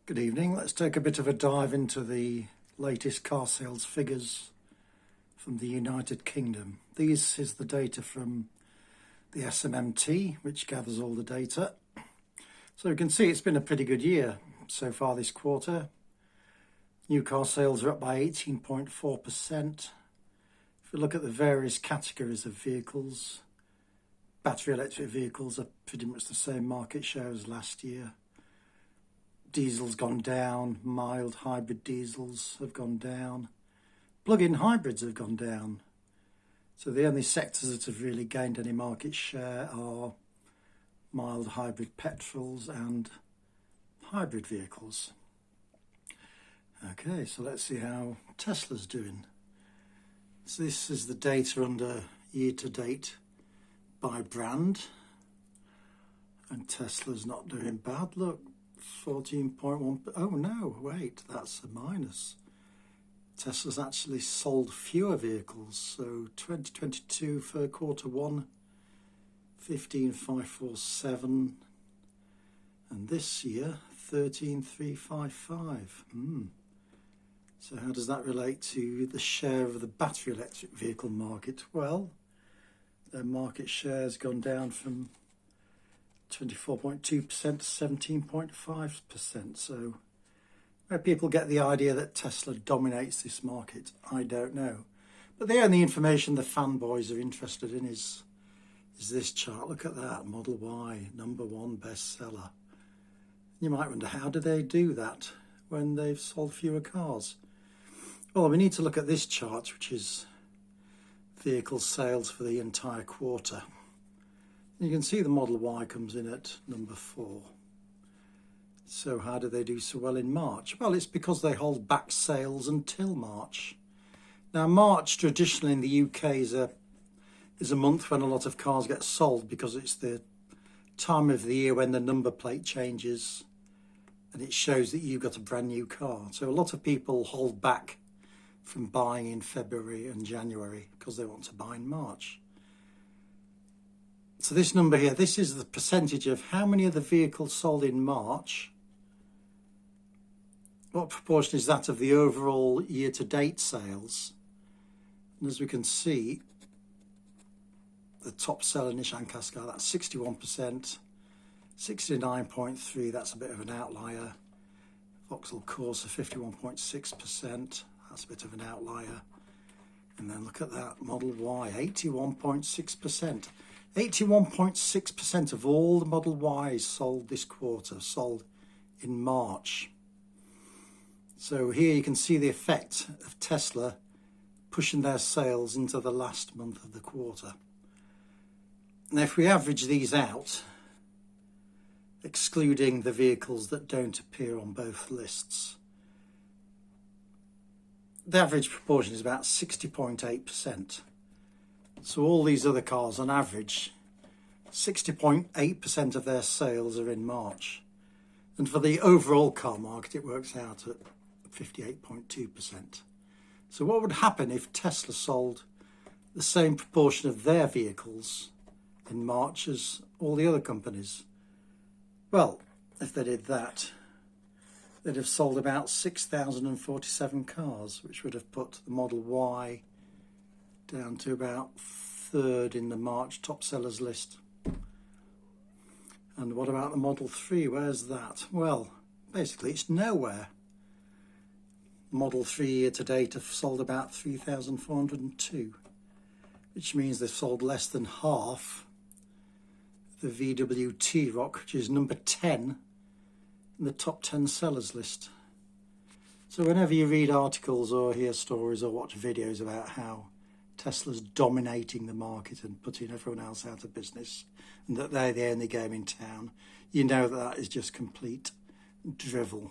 Good evening. Let's take a bit of a dive into the latest car sales figures from the United Kingdom. This is the data from the SMMT, which gathers all the data. So you can see it's been a pretty good year so far this quarter. New car sales are up by 18.4%. If we look at the various categories of vehicles, battery electric vehicles are pretty much the same market share as last year. Diesel's gone down, mild hybrid diesels have gone down, plug-in hybrids have gone down. So the only sectors that have really gained any market share are mild hybrid petrols and hybrid vehicles. Okay, so let's see how Tesla's doing. So this is the data under year-to-date by brand, and Tesla's not doing bad. Look, 14.1. Oh no, wait, that's a minus. Tesla's actually sold fewer vehicles. So 2022 for quarter one, 15,547, and this year 13,355. So how does that relate to the share of the battery electric vehicle market? Well, their market share has gone down from 24.2% to 17.5%. So where people get the idea that Tesla dominates this market, I don't know. But the only information the fanboys are interested in is this chart. Look at that, Model Y, #1 bestseller. You might wonder, how do they do that when they've sold fewer cars? Well, we need to look at this chart, which is vehicle sales for the entire quarter. You can see the Model Y comes in at #4. So how do they do so well in March? Well, it's because they hold back sales until March. Now, March traditionally in the UK is a month when a lot of cars get sold, because it's the time of the year when the number plate changes and it shows that you've got a brand new car. So a lot of people hold back from buying in February and January because they want to buy in March. So this number here, this is the percentage of how many of the vehicles sold in March. What proportion is that of the overall year-to-date sales? And as we can see, the top seller Nissan Qashqai, that's 61%, 69.3%, that's a bit of an outlier. Vauxhall Corsa, 51.6%, that's a bit of an outlier. And then look at that, Model Y, 81.6%. 81.6% of all the Model Ys sold this quarter sold in March. So here you can see the effect of Tesla pushing their sales into the last month of the quarter. Now, if we average these out, excluding the vehicles that don't appear on both lists, the average proportion is about 60.8%. So all these other cars, on average, 60.8% of their sales are in March. And for the overall car market, it works out at 58.2%. So what would happen if Tesla sold the same proportion of their vehicles in March as all the other companies? Well, if they did that, they'd have sold about 6,047 cars, which would have put the Model Y down to about third in the March top sellers list. And what about the Model 3? Where's that? Well, basically it's nowhere. Model 3 year to date have sold about 3,402, which means they've sold less than half the VW T-Roc, which is #10 in the top 10 sellers list. So whenever you read articles or hear stories or watch videos about how Tesla's dominating the market and putting everyone else out of business and that they're the only game in town, you know that is just complete drivel.